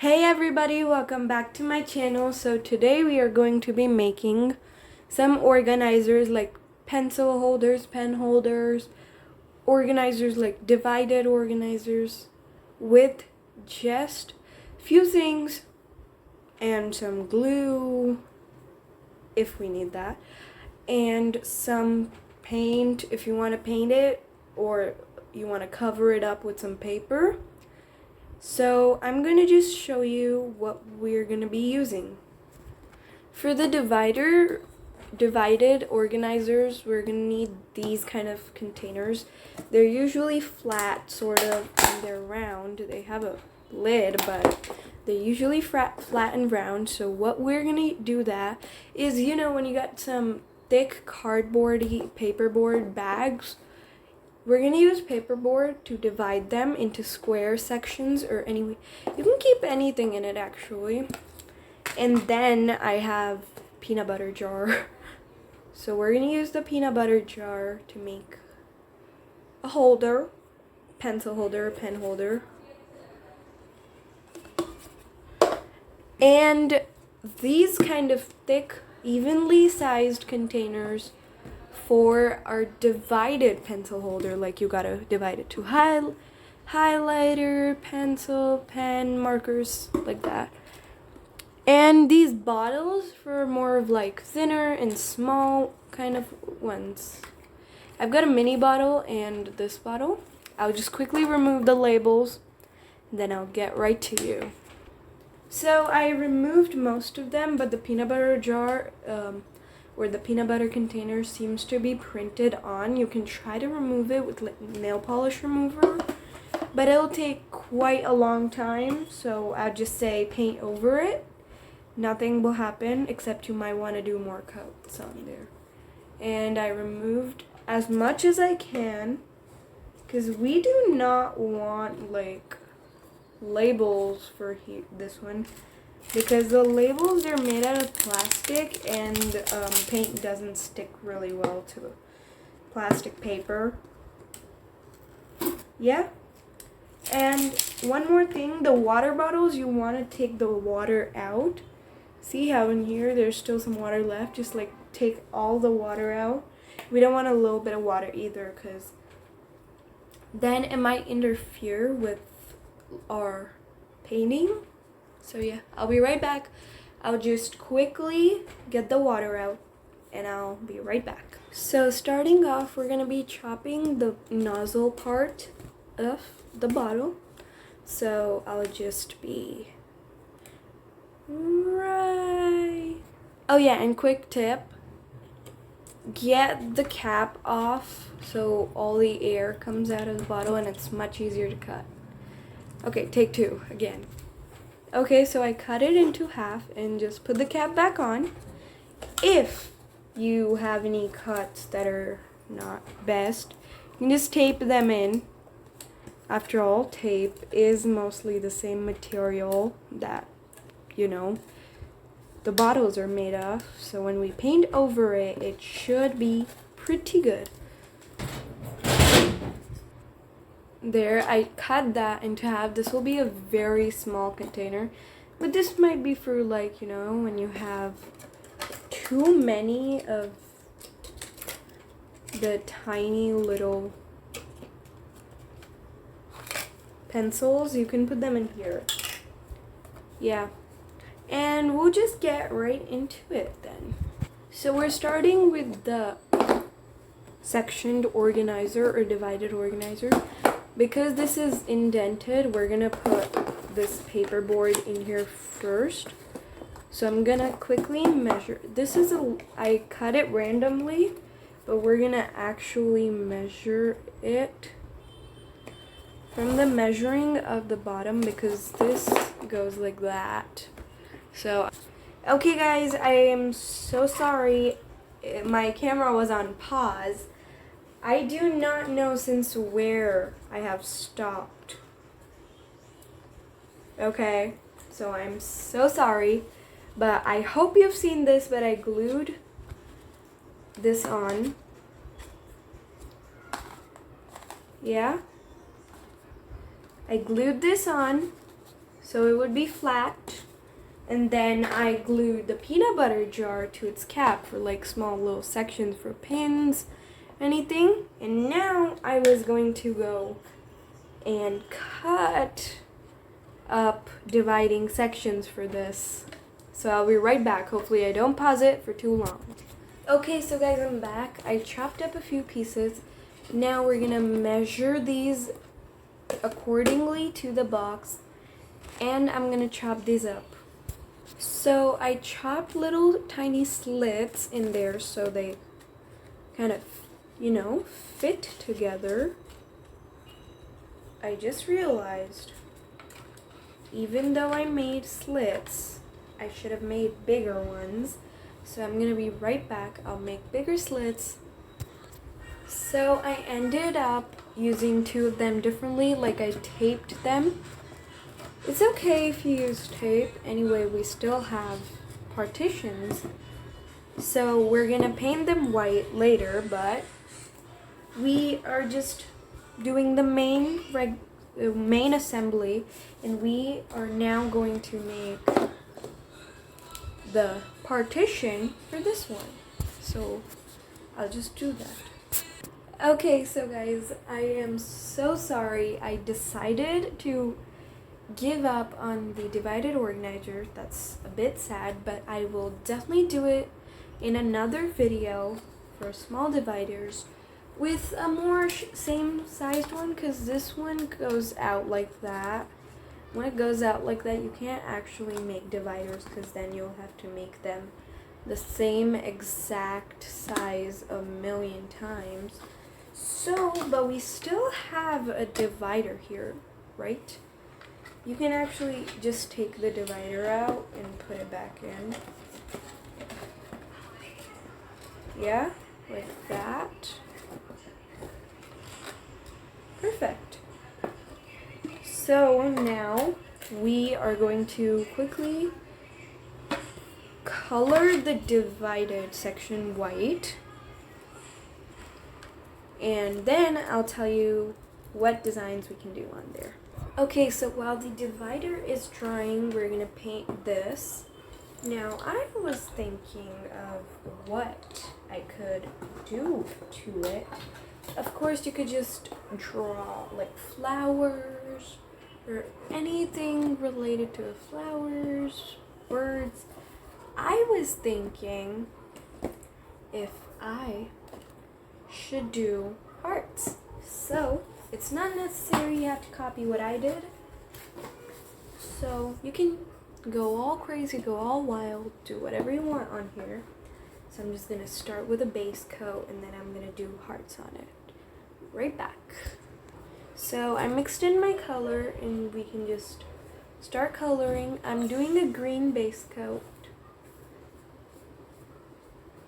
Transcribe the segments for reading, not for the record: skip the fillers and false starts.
Hey everybody, welcome back to my channel. So today we are going to be making some organizers like pencil holders, pen holders, organizers like divided organizers with just few things and some glue if we need that, and some paint if you want to paint it or you want to cover it up with some paper. So I'm going to just show you what we're going to be using. For the divided organizers, we're going to need these kind of containers. They're usually flat, sort of, and they're round. They have a lid, but they're usually flat and round. So what we're going to do that is, when you got some thick cardboardy paperboard bags, we're going to use paperboard to divide them into square sections, or anyway, you can keep anything in it actually. And then I have peanut butter jar. So we're going to use the peanut butter jar to make a holder, pencil holder, pen holder. And these kind of thick, evenly sized containers for our divided pencil holder, like you gotta divide it to highlighter, pencil, pen, markers, like that. And these bottles for more of like thinner and small kind of ones. I've got a mini bottle and this bottle. I'll just quickly remove the labels, then I'll get right to you. So I removed most of them, but the peanut butter jar, where the peanut butter container seems to be printed on. You can try to remove it with nail polish remover, but it'll take quite a long time, so I'll just say paint over it. Nothing will happen, except you might want to do more coats on there. And I removed as much as I can, because we do not want like labels for this one, because the labels are made out of plastic and paint doesn't stick really well to plastic paper. Yeah. And one more thing, the water bottles, you want to take the water out. See how in here there's still some water left? Just like take all the water out. We don't want a little bit of water either, because then it might interfere with our painting. So yeah, I'll be right back. I'll just quickly get the water out and I'll be right back. So starting off, we're gonna be chopping the nozzle part of the bottle. So I'll just be right. Oh yeah, and quick tip, get the cap off so all the air comes out of the bottle and it's much easier to cut. Okay, take two again. Okay, so I cut it into half and just put the cap back on. If you have any cuts that are not best, you can just tape them in. After all, tape is mostly the same material that, the bottles are made of. So when we paint over it, it should be pretty good. There, I cut that into half. This will be a very small container, but this might be for like, when you have too many of the tiny little pencils, you can put them in here. Yeah, and we'll just get right into it then. So we're starting with the sectioned organizer or divided organizer. Because this is indented, we're gonna put this paperboard in here first. So I'm gonna quickly measure. I cut it randomly, but we're gonna actually measure it from the measuring of the bottom, because this goes like that. So, okay guys, I am so sorry. My camera was on pause. I do not know since where I have stopped. Okay, so I'm so sorry, but I hope you've seen this, but I glued this on. Yeah, I glued this on so it would be flat. And then I glued the peanut butter jar to its cap for like small little sections for pins, anything. And now I was going to go and cut up dividing sections for this. So I'll be right back. Hopefully I don't pause it for too long. Okay, so guys, I'm back. I chopped up a few pieces. Now we're gonna measure these accordingly to the box, and I'm gonna chop these up. So I chopped little tiny slits in there so they kind of, fit together. I just realized, even though I made slits, I should have made bigger ones. So I'm gonna be right back. I'll make bigger slits. So I ended up using two of them differently, like I taped them. It's okay if you use tape. Anyway, we still have partitions. So we're gonna paint them white later, but we are just doing the main assembly, and we are now going to make the partition for this one. So I'll just do that. Okay, so guys, I am so sorry. I decided to give up on the divided organizer. That's a bit sad, but I will definitely do it in another video for small dividers with a more same sized one, because this one goes out like that. When it goes out like that, you can't actually make dividers, because then you'll have to make them the same exact size a million times. So, but we still have a divider here, right? You can actually just take the divider out and put it back in. Yeah, like that. Perfect. So now we are going to quickly color the divided section white. And then I'll tell you what designs we can do on there. Okay, so while the divider is drying, we're gonna paint this. Now, I was thinking of what I could do to it. Of course, you could just draw like flowers or anything related to flowers, birds. I was thinking if I should do hearts. So it's not necessary you have to copy what I did. So you can go all crazy, go all wild, do whatever you want on here. So I'm just gonna start with a base coat, and then I'm gonna do hearts on it. Right back. So I mixed in my color, and we can just start coloring. I'm doing a green base coat.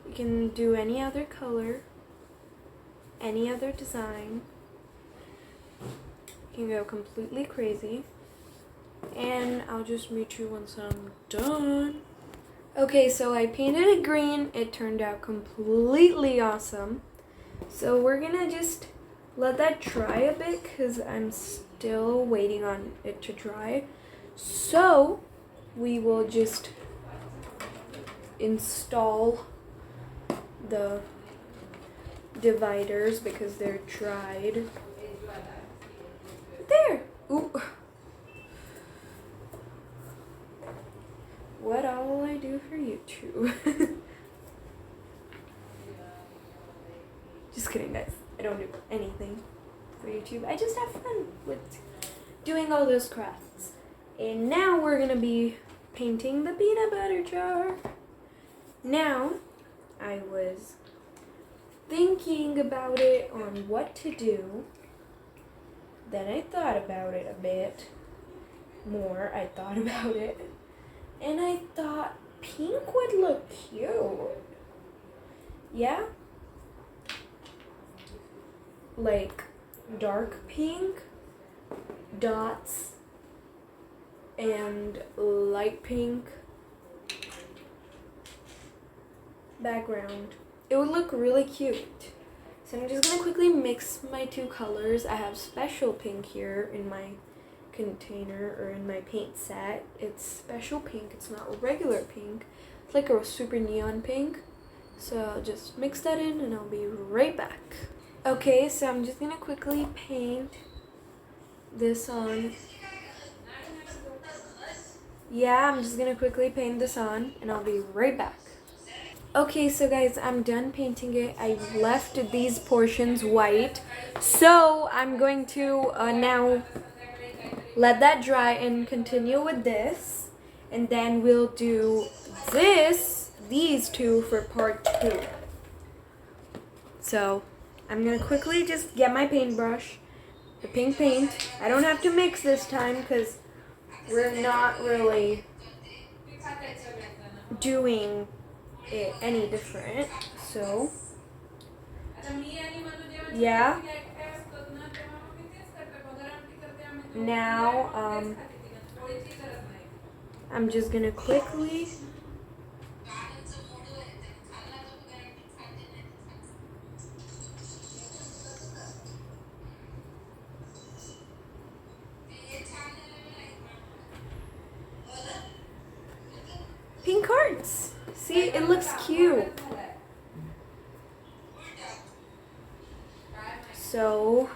You can do any other color, any other design. You can go completely crazy. And I'll just meet you once I'm done. Okay, so I painted it green. It turned out completely awesome. So we're gonna just let that dry a bit, because I'm still waiting on it to dry. So we will just install the dividers because they're dried. There! Ooh. What all will I do for YouTube? Just kidding, guys. I don't do anything for YouTube. I just have fun with doing all those crafts. And now we're gonna be painting the peanut butter jar. Now, I was thinking about it on what to do. Then I thought about it a bit more. And I thought pink would look cute. Yeah? Like dark pink, dots, and light pink background. It would look really cute. So I'm just gonna quickly mix my two colors. I have special pink here in my container or in my paint set. It's special pink. It's not regular pink. It's like a super neon pink. So I'll just mix that in and I'll be right back. Okay, so I'm just gonna quickly paint this on. Yeah, I'm just gonna quickly paint this on and I'll be right back. Okay, so guys, I'm done painting it. I left these portions white. So I'm going to now let that dry and continue with this. And then we'll do these two for part 2. So I'm gonna quickly just get my paintbrush, the pink paint. I don't have to mix this time because we're not really doing it any different. So yeah. Now I'm just gonna quickly pink hearts. See, it looks cute. So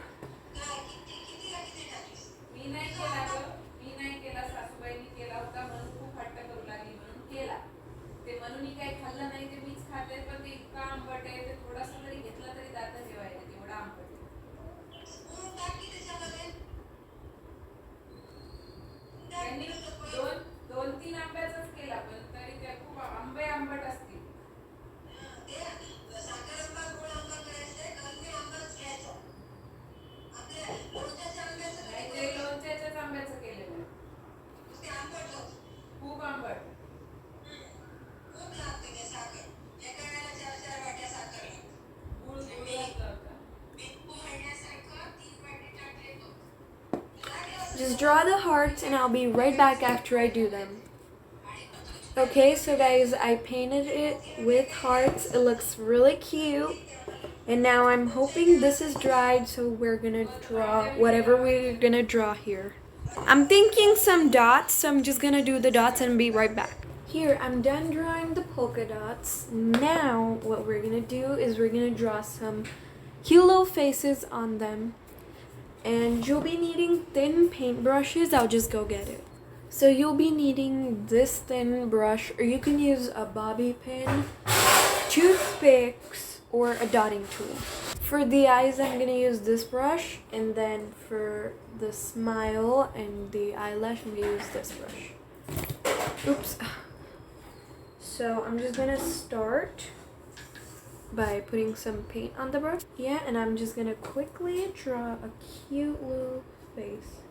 just draw the hearts and I'll be right back after I do them. Okay, so guys, I painted it with hearts. It looks really cute. And now I'm hoping this is dried, so we're gonna draw whatever we're gonna draw here. I'm thinking some dots, so I'm just gonna do the dots and be right back. Here, I'm done drawing the polka dots. Now, what we're gonna do is we're gonna draw some cute little faces on them. And you'll be needing thin paintbrushes. I'll just go get it. So you'll be needing this thin brush, or you can use a bobby pin, toothpicks, or a dotting tool. For the eyes, I'm gonna use this brush, and then for the smile and the eyelash, I'm gonna use this brush. Oops. So I'm just gonna start by putting some paint on the brush. Yeah, and I'm just gonna quickly draw a cute little face.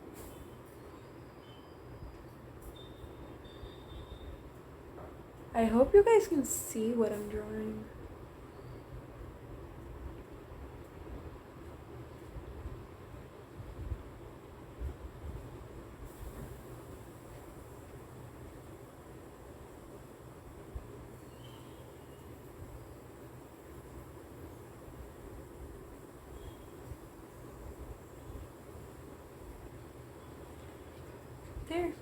I hope you guys can see what I'm drawing. There.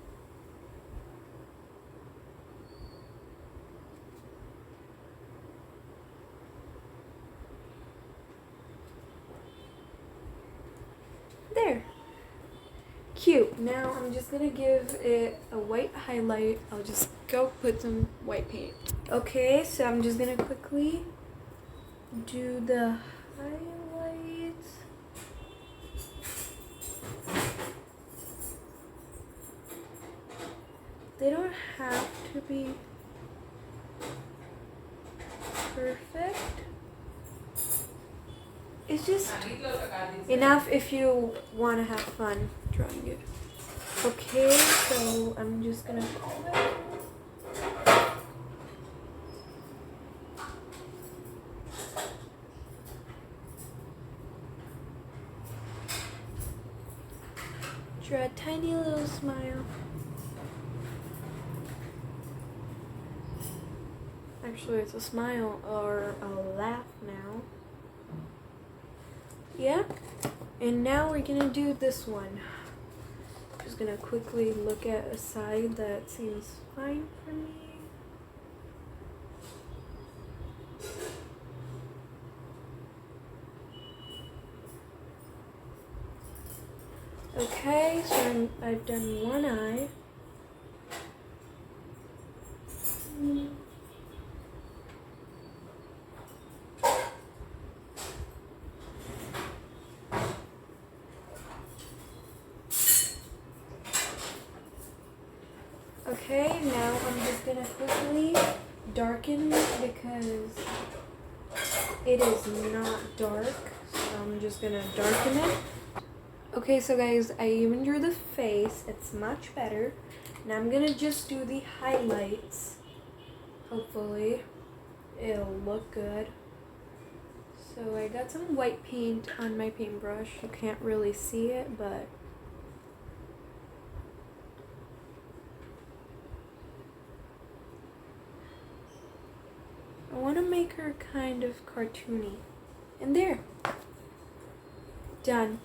There. Cute. Now I'm just gonna give it a white highlight. I'll just go put some white paint. Okay, so I'm just gonna quickly do the highlights. They don't have to be perfect. It's just enough if you want to have fun drawing it. Okay, so I'm just gonna draw a tiny little smile. Actually, it's a smile or a laugh now. Yeah, and now we're gonna do this one. Just gonna quickly look at a side that seems fine for me. Okay, so I've done one eye. Okay, now I'm just gonna quickly darken it because it is not dark, so I'm just gonna darken it. Okay, so guys, I even drew the face. It's much better. Now I'm gonna just do the highlights. Hopefully, it'll look good. So I got some white paint on my paintbrush. You can't really see it, but I want to make her kind of cartoony. And there. Done.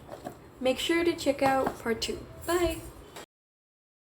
Make sure to check out part 2. Bye!